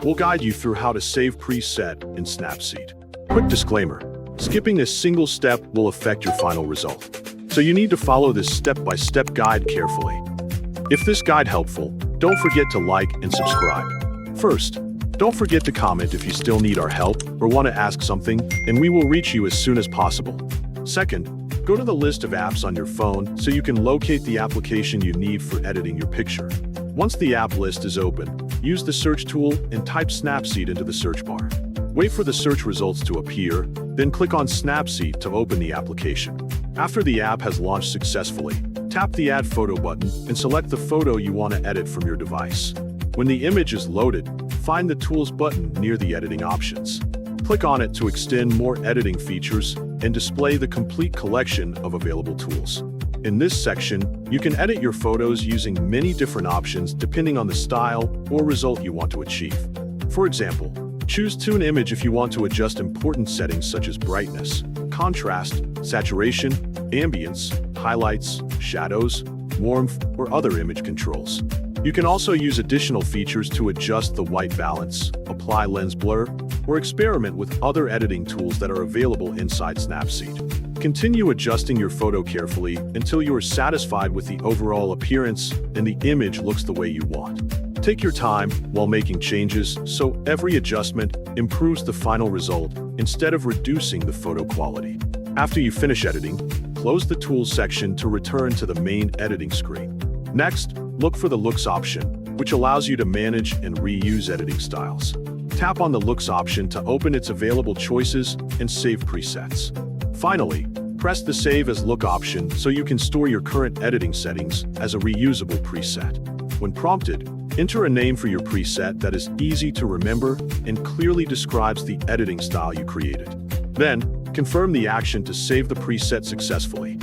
we'll guide you through how to save preset in Snapseed. Quick disclaimer, skipping a single step will affect your final result, so you need to follow this step-by-step guide carefully. If this guide helpful, don't forget to like and subscribe. First, don't forget to comment if you still need our help or want to ask something, and we will reach you as soon as possible. Second, go to the list of apps on your phone so you can locate the application you need for editing your picture. Once the app list is open, use the search tool and type Snapseed into the search bar. Wait for the search results to appear, then click on Snapseed to open the application. After the app has launched successfully, tap the Add Photo button and select the photo you want to edit from your device. When the image is loaded, find the Tools button near the editing options. Click on it to extend more editing features and display the complete collection of available tools. In this section, you can edit your photos using many different options depending on the style or result you want to achieve. For example, choose Tune Image if you want to adjust important settings such as brightness, contrast, saturation, ambience, highlights, shadows, warmth, or other image controls. You can also use additional features to adjust the white balance, apply lens blur, or experiment with other editing tools that are available inside Snapseed. Continue adjusting your photo carefully until you are satisfied with the overall appearance and the image looks the way you want. Take your time while making changes so every adjustment improves the final result instead of reducing the photo quality. After you finish editing, close the Tools section to return to the main editing screen. Next, look for the Looks option, which allows you to manage and reuse editing styles. Tap on the Looks option to open its available choices and save presets. Finally, press the Save as Look option so you can store your current editing settings as a reusable preset. When prompted, enter a name for your preset that is easy to remember and clearly describes the editing style you created. Then, confirm the action to save the preset successfully.